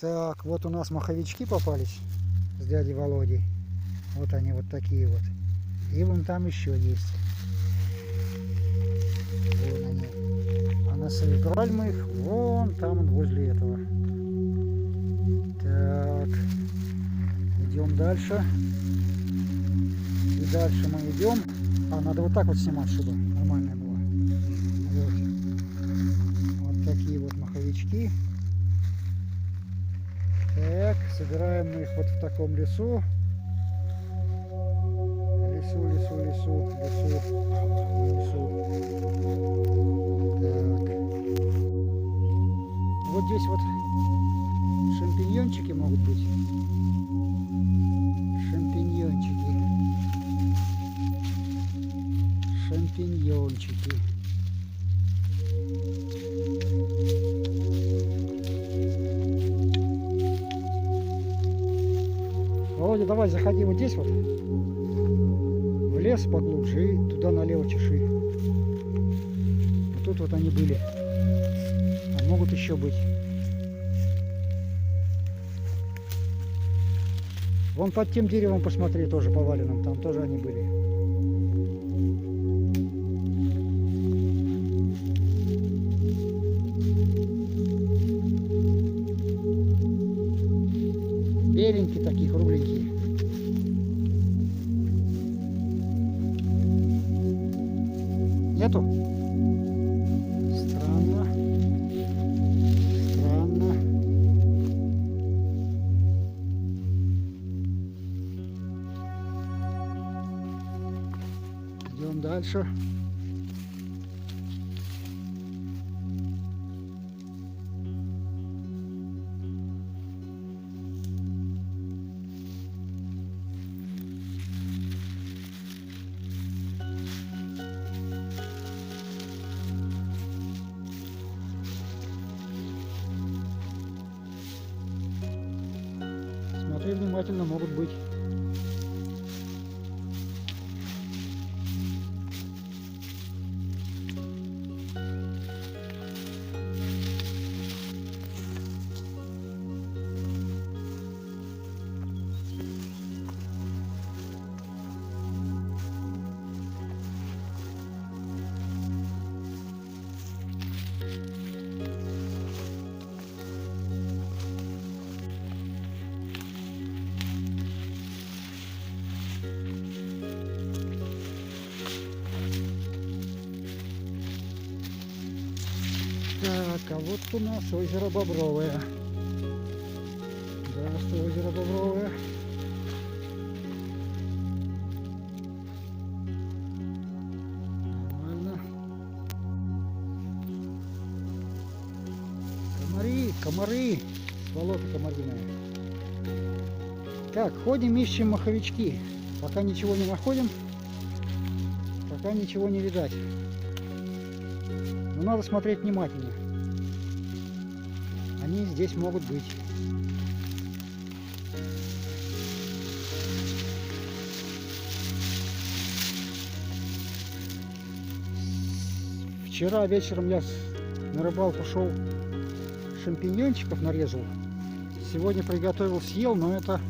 Так, вот у нас маховички попались с дядей Володей. Вот они вот такие вот. И вон там еще есть. Вон они. А насобирали мы их вон там, возле этого. Так. Идем дальше. И дальше мы идем. А, надо вот так вот снимать, чтобы нормально было. Вот. Вот такие вот маховички. Так, собираем мы их вот в таком лесу. Лесу. Так. Вот здесь вот шампиньончики могут быть. Шампиньончики. Володя, давай заходи вот здесь вот, в лес поглубже и туда налево чеши. Вот тут вот они были, а могут еще быть. Вон под тем деревом посмотри, тоже поваленным, там тоже они были. Беленькие такие, кругленькие. Нету? Странно. Идем дальше. Смотри внимательно, могут быть. Так, а вот у нас озеро Бобровое. Здравствуй, озеро Бобровое. Нормально. Комары. Болото комариное. Так, ходим, ищем маховички. Пока ничего не находим. Пока ничего не видать. Но надо смотреть внимательно. Они здесь могут быть. Вчера вечером я на рыбалку шел, шампиньончиков нарезал. Сегодня приготовил, съел, но это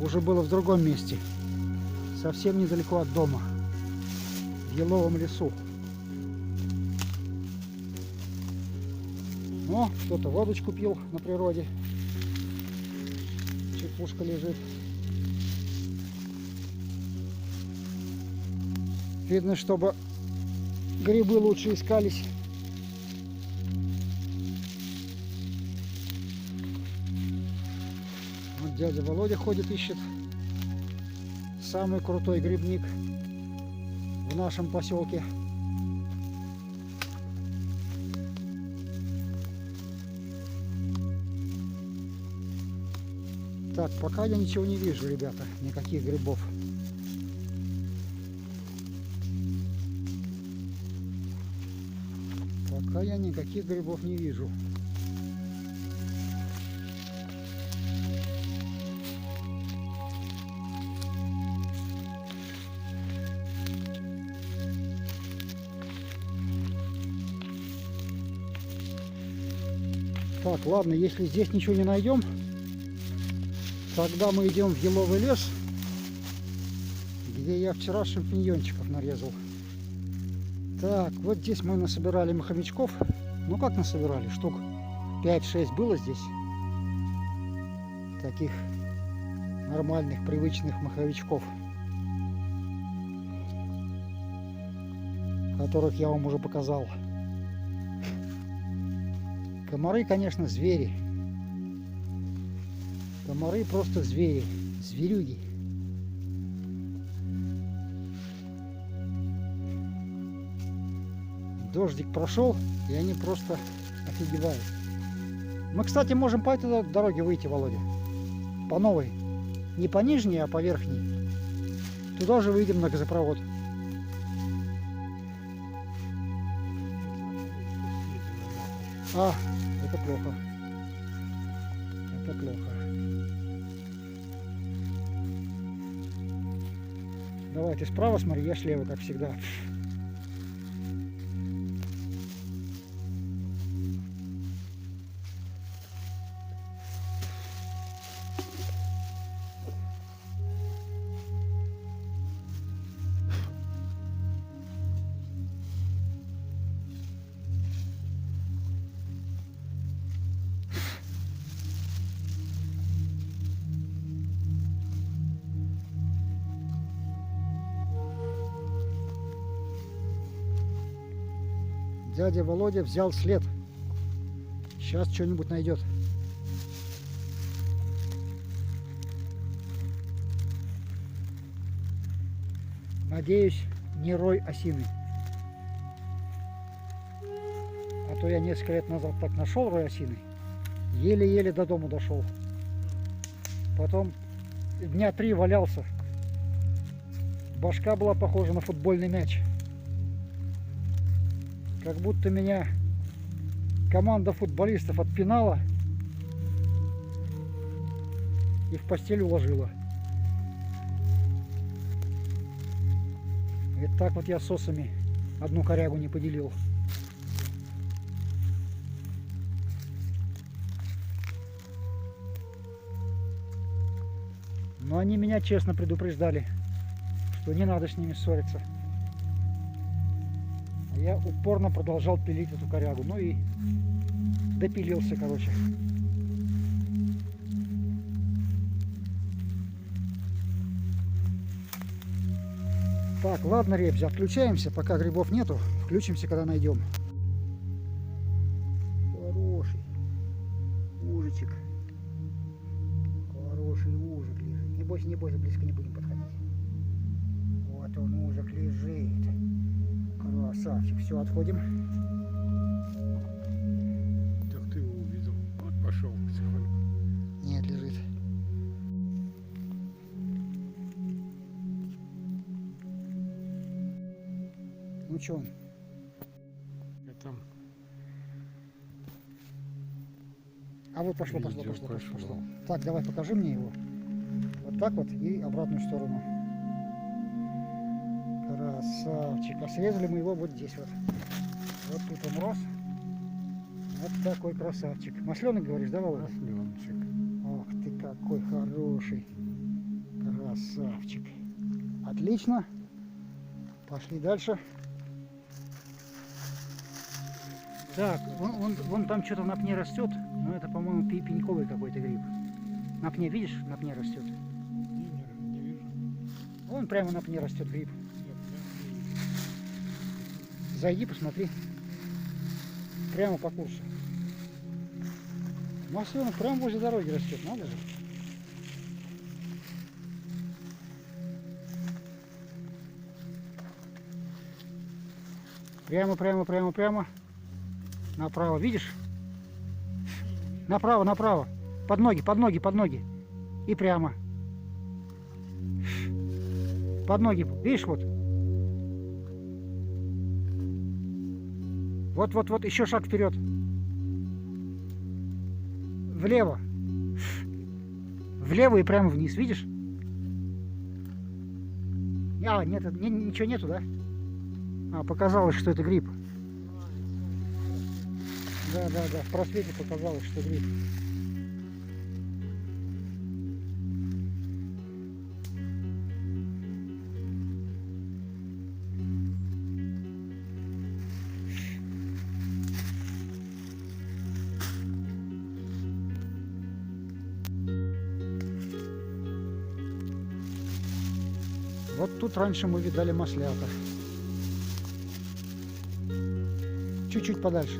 уже было в другом месте. Совсем недалеко от дома. В еловом лесу. Но кто-то водочку пил на природе. Черепушка лежит. Видно, чтобы грибы лучше искались. Вот дядя Володя ходит, ищет самый крутой грибник в нашем поселке. Так, пока я ничего не вижу, ребята, никаких грибов. Пока я никаких грибов не вижу. Так, ладно, если здесь ничего не найдем, тогда мы идем в еловый лес, где я вчера шампиньончиков нарезал. Так, вот здесь мы насобирали маховичков. Ну как насобирали? Штук 5-6 было здесь. Таких нормальных, привычных маховичков, которых я вам уже показал. Комары, конечно, звери. Комары просто звери. Зверюги. Дождик прошел, и они просто офигевают. Мы, кстати, можем по этой дороге выйти, Володя. По новой. Не по нижней, а по верхней. Туда же выйдем на газопровод. А, это плохо. Это плохо. Давай, ты справа смотри, я слева, как всегда. Дядя Володя взял след. Сейчас что-нибудь найдет. Надеюсь, не рой осины. А то я несколько лет назад так нашел рой осины. Еле-еле до дому дошел. Потом дня 3 валялся. Башка была похожа на футбольный мяч. Как будто меня команда футболистов отпинала и в постель уложила. И так вот я с осами одну корягу не поделил. Но они меня честно предупреждали, что не надо с ними ссориться. Я упорно продолжал пилить эту корягу. Ну и допилился, короче. Так, ладно, ребят, отключаемся, пока грибов нету. Включимся, когда найдем. Хороший ужичек. Хороший ужик лежит. Не бойся, близко не будем подходить. Вот он, ужик лежит. Красавчик. Все, отходим. Так ты его увидел. Вот пошел потихоньку. Нет, лежит. Ну что он? Я там А вот пошло. видео пошло. Так, давай покажи мне его. Вот так вот и обратную сторону. Красавчик. А срезали мы его вот здесь вот. Вот тут он рос. Вот такой красавчик. Масленый, говоришь, да, Володя? Масленчик. Ох ты, какой хороший. Красавчик. Отлично. Пошли дальше. Так, вон там что-то на пне растет. Но это, по-моему, пеньковый какой-то гриб. На пне, видишь, на пне растет. Не вижу. Вон прямо на пне растет гриб. Зайди, посмотри. Прямо по курсу. Масленок прямо возле дороги растет, надо же. Прямо. Направо, видишь? Направо. Под ноги. И прямо. Под ноги, видишь, вот. Вот, еще шаг вперед. Влево. Влево и прямо вниз, видишь? А, нет, ничего нету, да? А, показалось, что это гриб. Да, да, да. В просвете показалось, что гриб. Вот тут раньше мы видали маслята. Чуть-чуть подальше.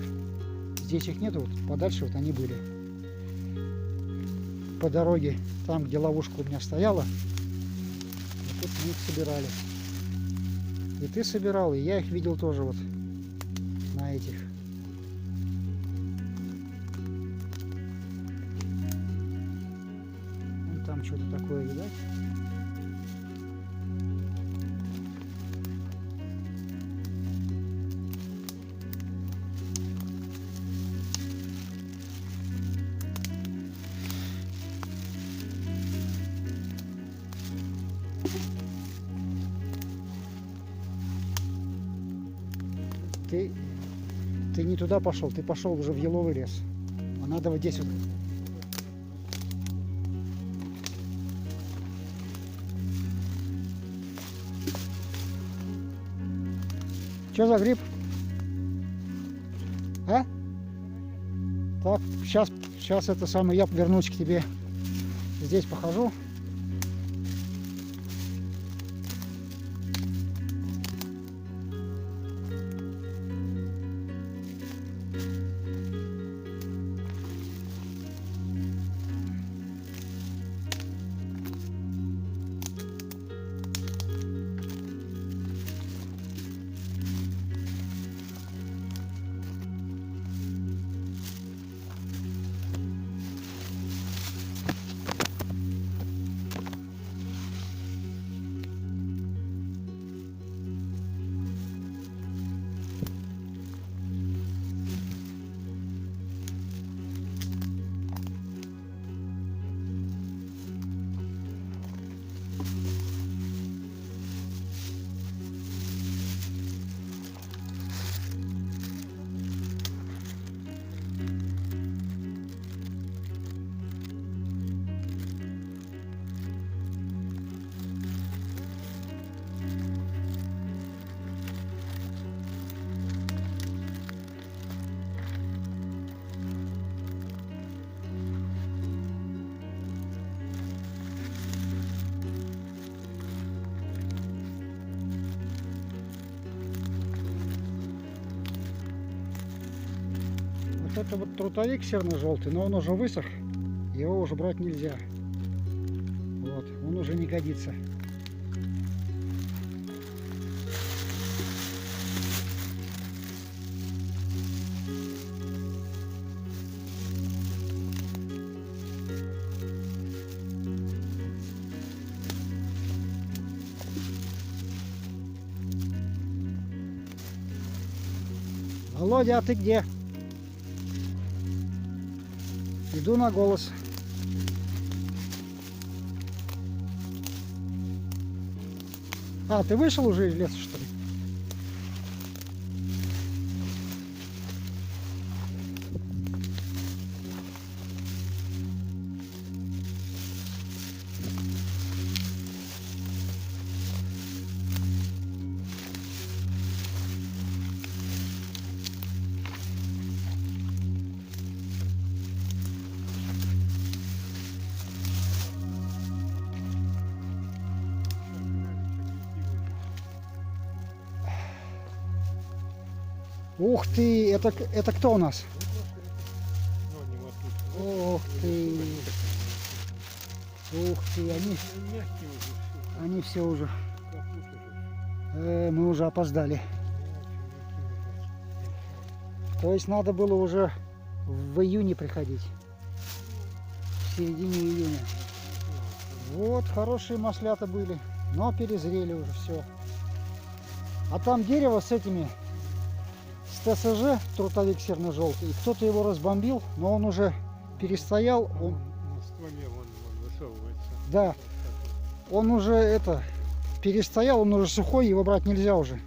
Здесь их нету, вот подальше вот они были. По дороге, там, где ловушка у меня стояла, вот тут мы их собирали. И ты собирал, и я их видел тоже вот на этих. Вон там что-то такое, видать? Ты не туда пошел, ты пошел уже в еловый лес. А надо вот здесь вот. Что за гриб? А? Так, сейчас это самое, я вернусь к тебе. Здесь похожу. Вот это вот трутовик серно-желтый, но он уже высох, его уже брать нельзя. Вот, он уже не годится. Володя, а ты где? Иду на голос. А, ты вышел уже из леса, что ли? Ух ты, это кто у нас? Ух ты. Ух ты, они все уже. Мы уже опоздали. То есть надо было уже в июне приходить. В середине июня. Вот, хорошие маслята были, но перезрели уже все. А там дерево с этими, с ТСЖ, трутовик серно-желтый, кто-то его разбомбил, но он уже перестоял. Он... На стволе он высовывается. Да, он уже перестоял, он уже сухой, его брать нельзя уже.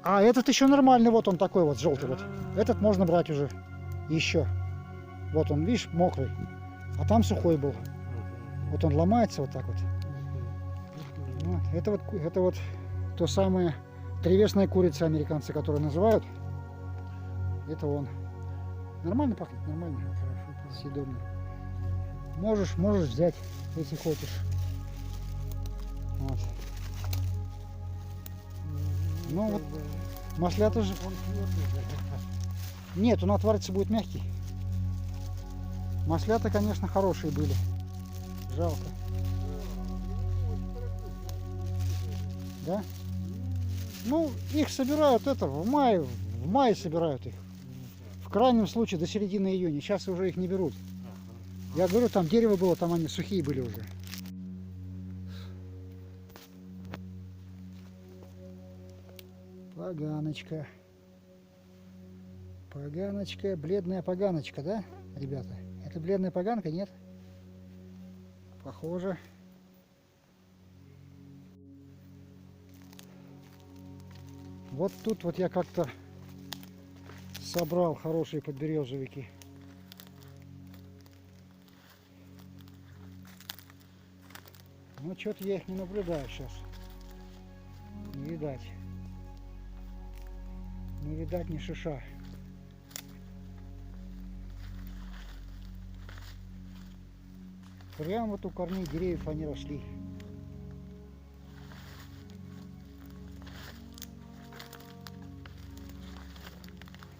А этот еще нормальный, вот он такой вот, желтый вот. Этот можно брать уже. Еще. Вот он, видишь, мокрый. А там сухой был. Вот он ломается вот так вот. Вот. Это вот то самое древесная курица американцы, которую называют. Это он. Нормально пахнет, нормально. Съедобно. Можешь взять, если хочешь. Вот. Ну вот, маслята же... Нет, он отварится, будет мягкий. Маслята, конечно, хорошие были. Жалко. Да? Ну, их собирают в мае собирают их. В крайнем случае до середины июня. Сейчас уже их не берут. Я говорю, там дерево было, там они сухие были уже. Поганочка. Поганочка, бледная поганочка, да, ребята? Это бледная поганка, нет? Похоже. Вот тут вот я как-то собрал хорошие подберезовики. Но что-то я их не наблюдаю сейчас. Не видать. Не видать ни шиша. Прямо вот у корней деревьев они росли.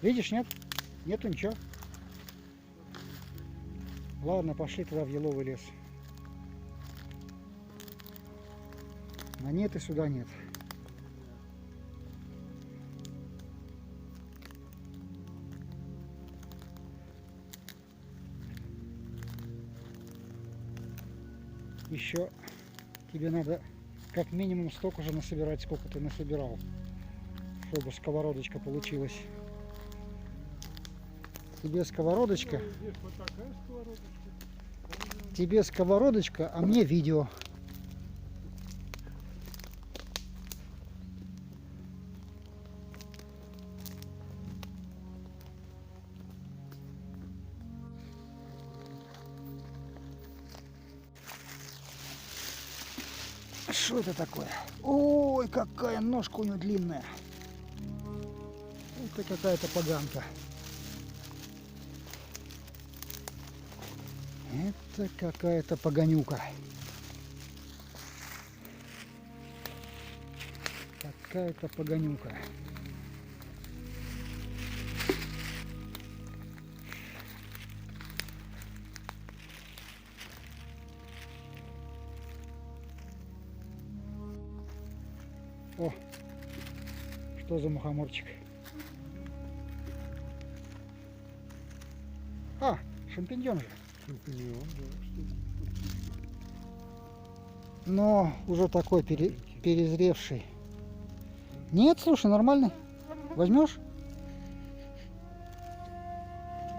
Видишь, нет? Нету ничего. Ладно, пошли туда в еловый лес. А нет и сюда нет. Еще тебе надо как минимум столько же насобирать, сколько ты насобирал, чтобы сковородочка получилась. Тебе сковородочка, а мне видео. Что это такое? Ой, какая ножка у него длинная. Это какая-то поганка. Это какая-то поганюка. Какая-то поганюка. О, что за мухоморчик? А, шампиньон же. Шампиньон, да. Но уже такой перезревший. Нет, слушай, нормальный. Возьмешь?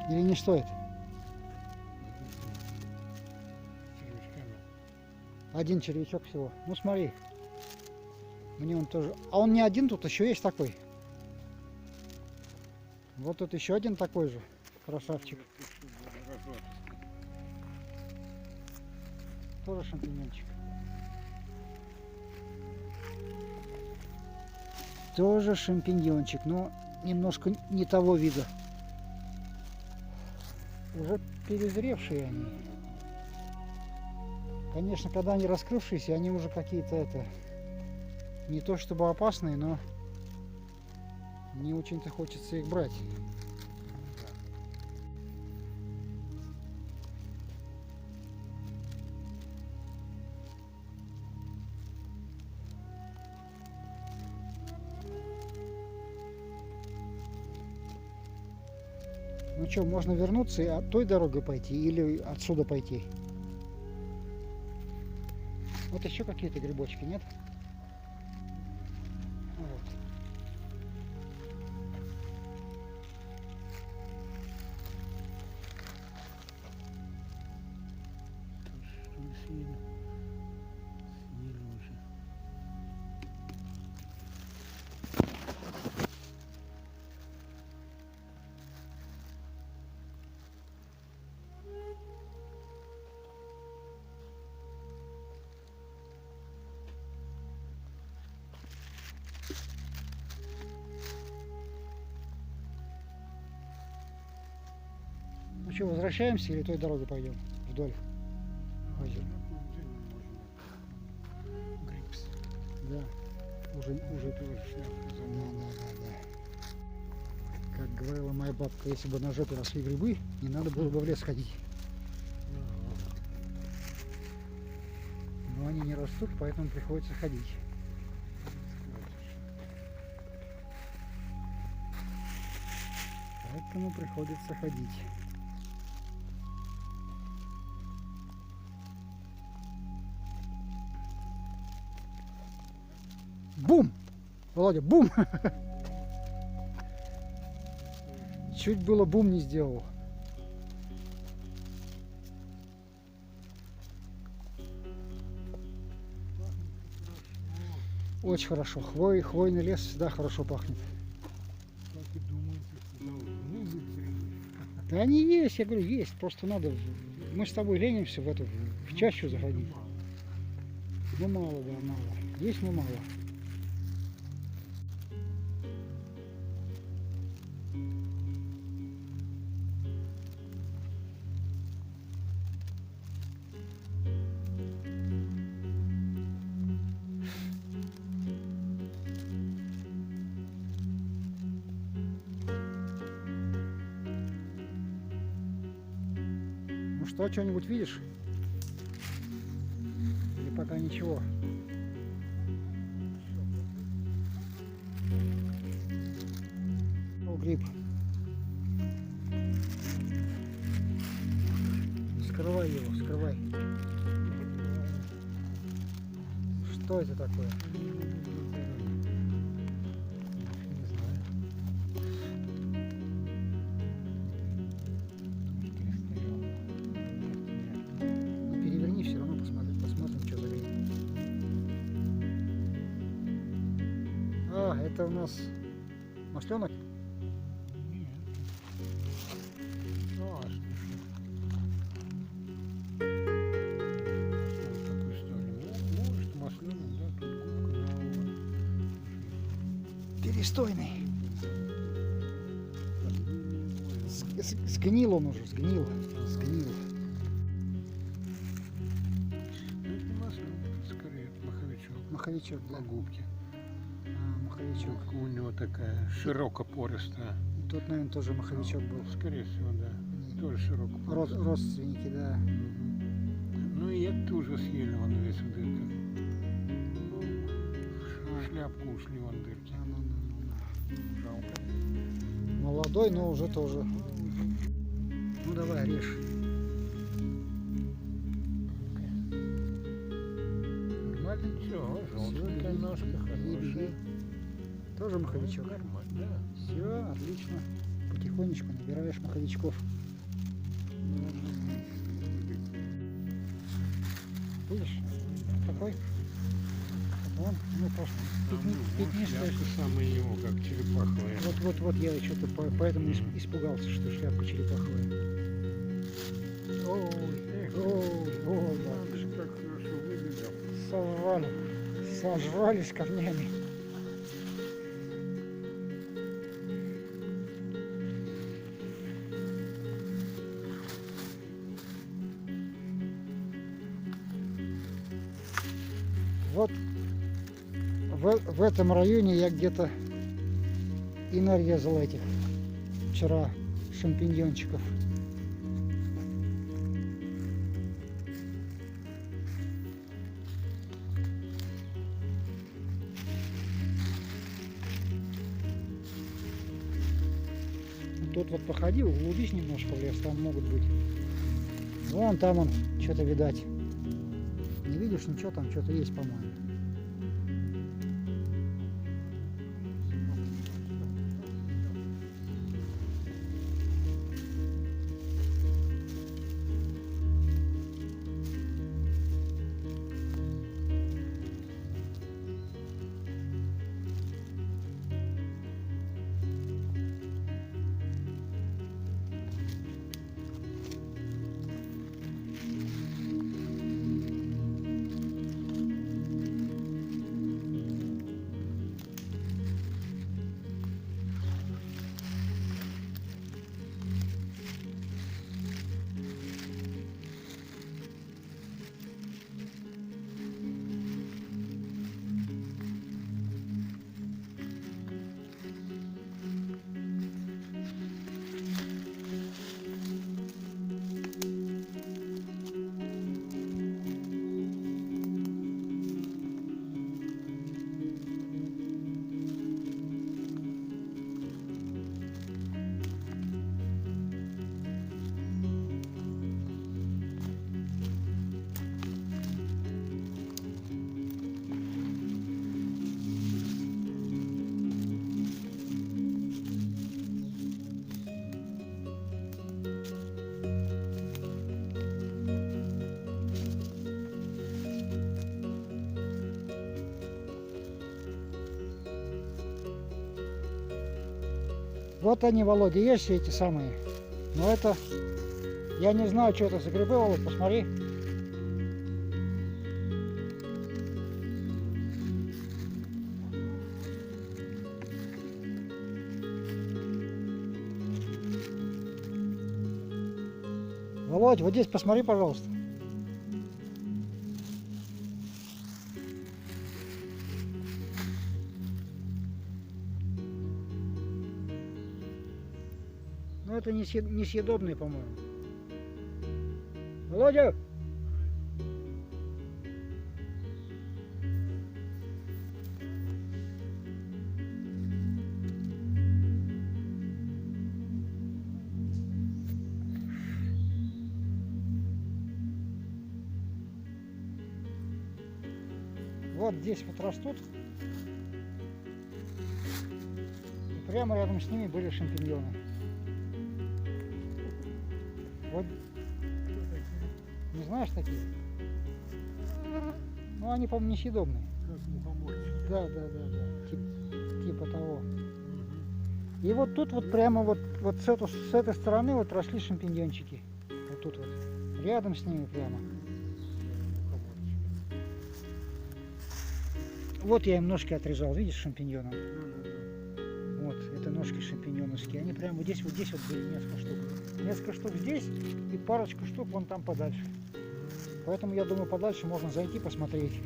Или не стоит? Червячками. Один червячок всего. Ну смотри. Мне он тоже. А он не один, тут еще есть такой. Вот тут еще один такой же. Красавчик. Тоже шампиньончик. Тоже шампиньончик, но немножко не того вида. Уже перезревшие они. Конечно, когда они раскрывшиеся, они уже какие-то не то чтобы опасные, но не очень-то хочется их брать. Ну что, можно вернуться и от той дорогой пойти или отсюда пойти? Вот еще какие-то грибочки, нет? Вот. Съели уже. Что, возвращаемся или той дорогой пойдем? Вдоль. Озеро. Грипс. Да. Уже Тоже шляпка да, замок. Как говорила моя бабка, если бы на жопе росли грибы, не надо было бы в лес ходить. Но они не растут, поэтому приходится ходить. Поэтому приходится ходить. Бум! Володя, бум! Чуть было бум не сделал. Очень хорошо. Хвойный лес всегда хорошо пахнет. Как и думаете, что должны быть грибы? Да они есть, я говорю, есть. Просто надо. Мы с тобой ленимся в эту в чащу заходить. Ну мало, да, мало. Есть, но мало. Ну что, что-нибудь видишь? Или пока ничего? О, гриб. Скрывай его, скрывай. Что это такое? Не знаю. Ну, переверни, все равно посмотрим, что за гриб. А, это у нас масленок? Нет. Страшно. Вот такой старый. Ну, может, масляный, да, тут губка новая. Перестойный. Сгнил он уже, сгнил. Сгнил. Это не масляный, это скорее это маховичок. Маховичок, да. На губке. А, маховичок. Губка у него такая широкопористая. Тут, наверное, тоже маховичок был. Скорее всего, да. Они Тоже широкопористая. Родственники, да. Мгм. Ну и это тоже съели, он весь в дырках. Ну, в шляпку ушли вон дырки. А, ну. Жалко. Молодой, но уже тоже. Ну давай, режь. Нормально, все, желтенькая бери, ножка, бери, бери. хорошая. Тоже маховичок. Нормально, да. Все, отлично. Потихонечку набираешь маховичков. Видишь? Такой. Вон, ну просто пикнишь, шляпка самая его, как черепаховая. Вот я что-то поэтому испугался, что шляпка черепаховая. Ой, да. Надо же, как хорошо выглядел. Сожрали с корнями. Вот в этом районе я где-то и нарезал этих вчера шампиньончиков. Тут вот походи, углубись немножко в лес, там могут быть. Вон там он, что-то видать. Не видишь ничего, там что-то есть, по-моему. Вот они, Володя, есть эти самые. Но это, я не знаю, что это за грибы, Володь, посмотри. Володь, вот здесь посмотри, пожалуйста. Но это несъедобные, по-моему. Володя! Вот здесь вот растут. И прямо рядом с ними были шампиньоны. Вот. Не знаешь такие? Ну они, по-моему, несъедобные. Как мухоморчики. Да. Типа того. И вот тут вот прямо вот с этой стороны вот росли шампиньончики. Вот тут вот. Рядом с ними прямо. Вот я им ножки отрезал, видишь, шампиньоном? Вот, это ножки шампиньоновские. Они прямо вот здесь вот были несколько штук. Несколько штук здесь и парочку штук вон там подальше. Поэтому я думаю, подальше можно зайти посмотреть.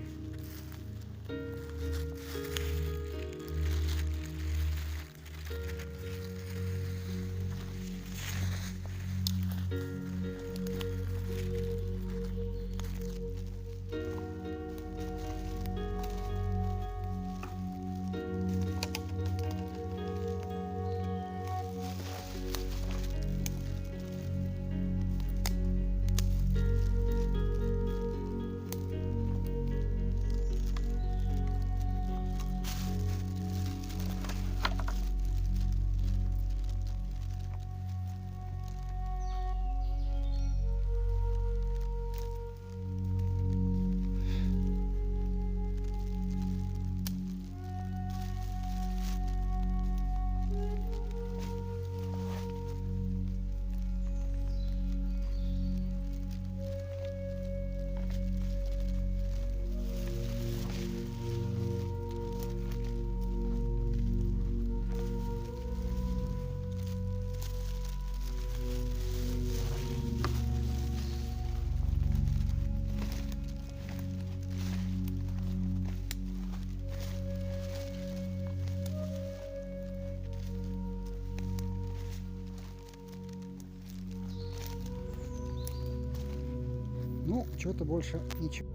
Ну, что-то больше ничего.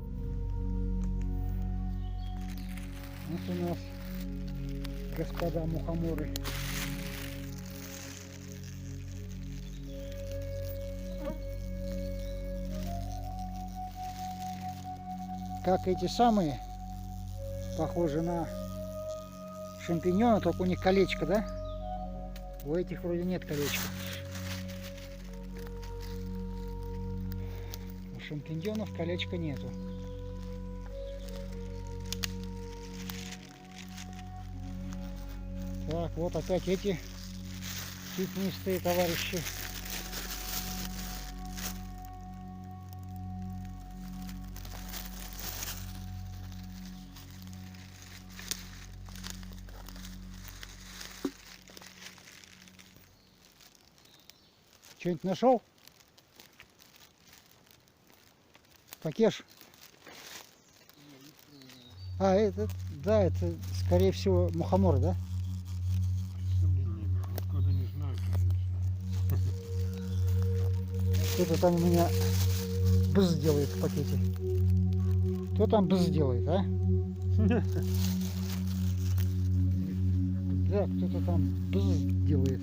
Вот у нас, господа мухоморы. Как эти самые, похожи на шампиньоны, только у них колечко, да? У этих вроде нет колечка. У шампиньонов колечка нету. Так, вот опять эти пятнистые товарищи. Что-нибудь нашел? Пакеш? А, это, да, это, скорее всего, мухомор, да? Когда не знаю, то не знаю. Кто-то там у меня бз делает в пакете. Кто там бз делает, а? Да, кто-то там бз делает.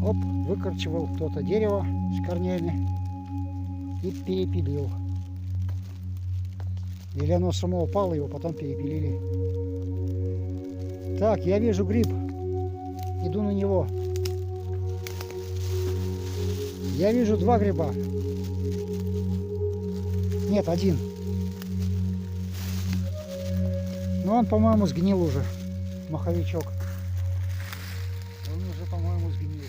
Оп, выкорчевал кто-то дерево с корнями. и перепилил. Или оно само упало, его потом перепилили. Так, я вижу гриб. Иду на него. Я вижу 2 гриба. Нет, 1. Но он, по-моему, сгнил уже. Маховичок. Он уже, по-моему, сгнил.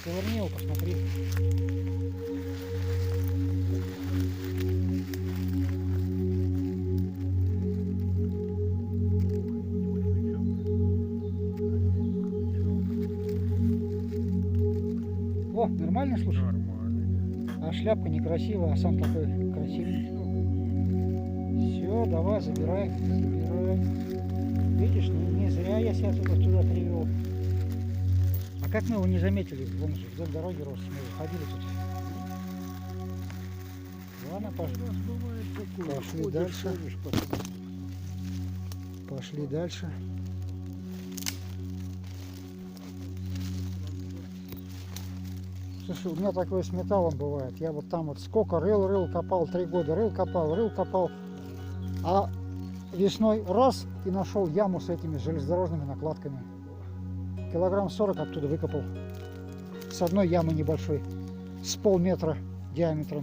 Поверни его, посмотри. О, нормально, слушай? Нормально. А шляпка некрасивая, а сам такой красивый. Все, давай, забирай, забирай. Видишь, ну не зря я себя туда привел. А как мы его не заметили? Вон же вдоль дороги рос, мы ходили тут. Ладно, пошли дальше. Пошли дальше. Слушай, у меня такое с металлом бывает. Я вот там вот сколько рыл, копал, 3 года рыл, копал. А весной раз и нашел яму с этими железнодорожными накладками. Килограмм 40 оттуда выкопал. С одной ямы небольшой. С полметра диаметром.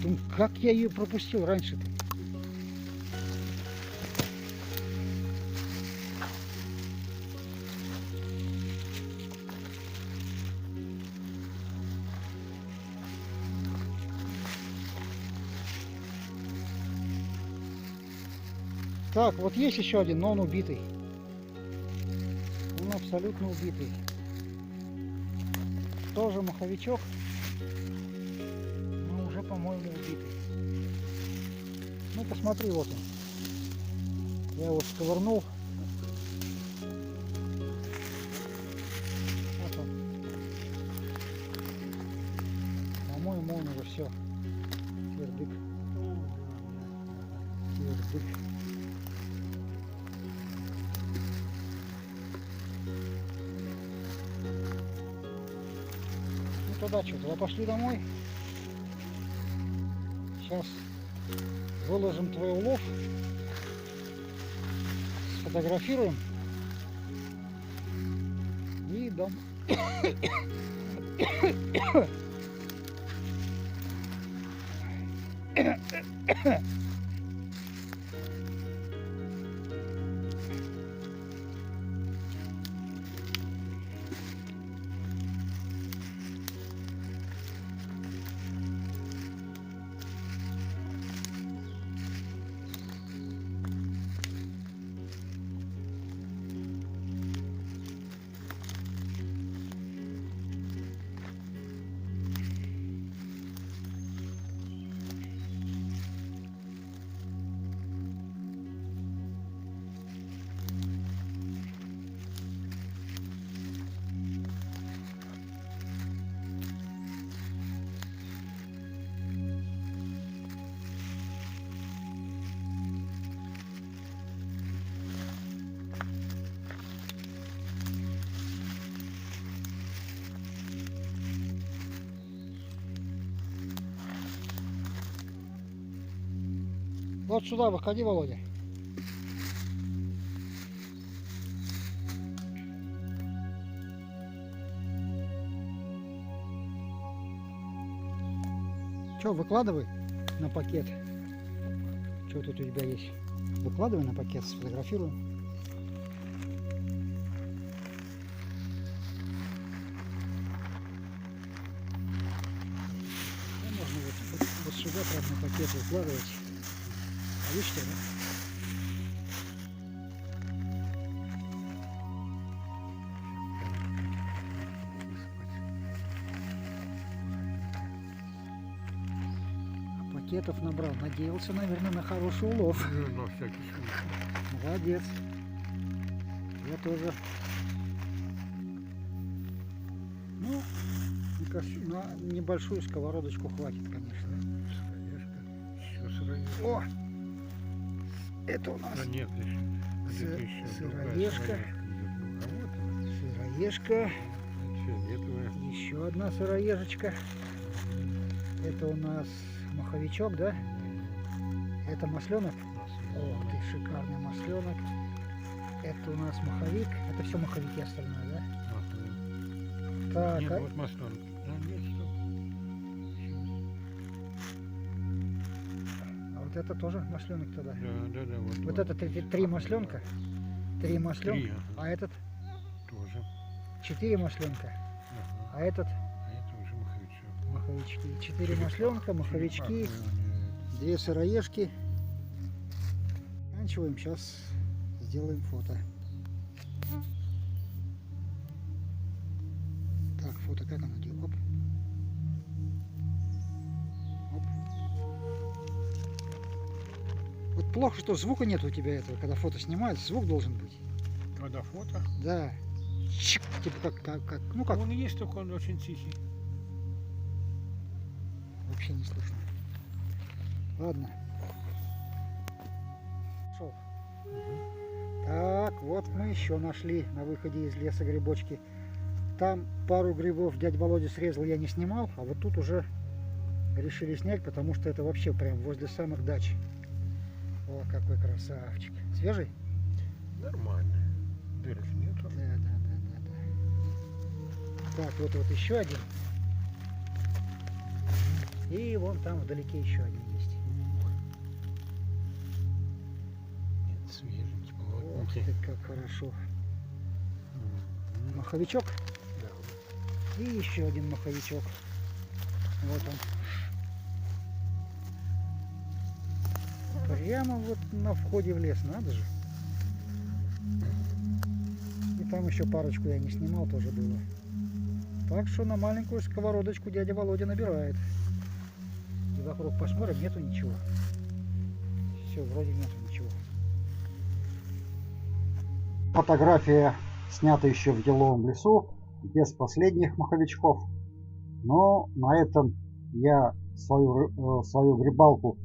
Думаю, как я ее пропустил раньше-то? Так, вот есть еще один, но он убитый. Он абсолютно убитый. Тоже маховичок, но уже, по-моему, убитый. Ну, посмотри, вот он. Я его сковырнул. Вот он. По-моему, он уже все. Твердык. Твердык. Туда что, туда пошли домой. Сейчас выложим твой улов, сфотографируем и дом. Вот сюда выходи, Володя. Че, выкладывай на пакет. Что тут у тебя есть? Выкладывай на пакет, сфотографируем. Ну, можно вот сюда прям на пакет выкладывать. А видишь что, да? Пакетов набрал. Надеялся, наверное, на хороший улов. Ну, на всякий случай. Молодец. Я тоже. Ну, мне кажется, на небольшую сковородочку хватит, конечно. Еще сыроежка. О! Это у нас Да нет, где-то еще сыроежка. А вот она. Сыроежка. Фиолетовая. Еще одна сыроежечка. Это у нас маховичок, да? Это масленок? Масленок. Ох ты, шикарный масленок. Это у нас маховик. Это все маховики остальное, да? Ага. Так, Нет, а- вот масленок. А, нет, что? а вот это тоже масленок тогда. Да. Вот это три масленка. Три масленка. Три, ага. А этот Тоже. 4 масленка. Ага. А этот А это уже маховичок. маховички. 4 Черепах. масленка, маховички, Черепах, 2 сыроежки. Заканчиваем. Сейчас сделаем фото. Так, фото как оно делает? Оп. Оп. Вот плохо, что звука нет у тебя этого, когда фото снимают, звук должен быть. Когда фото, Да. Чик, типа ну как, он и есть, только он очень тихий. вообще не слышно. Ладно. Шел. Так, вот мы еще нашли на выходе из леса грибочки. Там пару грибов дядя Володя срезал, я не снимал, а вот тут уже решили снять, потому что это вообще прям возле самых дач. О, какой красавчик. Свежий? Нормально. Дырок нету. Да. Так, вот еще один. И вон там вдалеке еще один есть. Нет, свеженький, Ох плотненький. ты, как хорошо. Мгм. Маховичок. Да. И еще один маховичок. Вот он. Прямо вот на входе в лес, надо же. И там еще парочку я не снимал, тоже было. Так что на маленькую сковородочку дядя Володя набирает. И вокруг посмотрим, нету ничего. Все, вроде нету ничего. Фотография снята еще в еловом лесу, без последних маховичков. Но на этом я свою грибалку,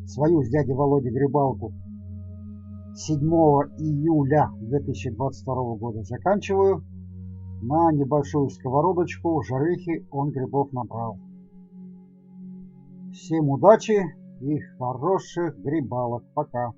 свою с дядей Володей грибалку 7 июля 2022 года заканчиваю. На небольшую сковородочку жарыхи он грибов набрал. Всем удачи и хороших грибалок. Пока.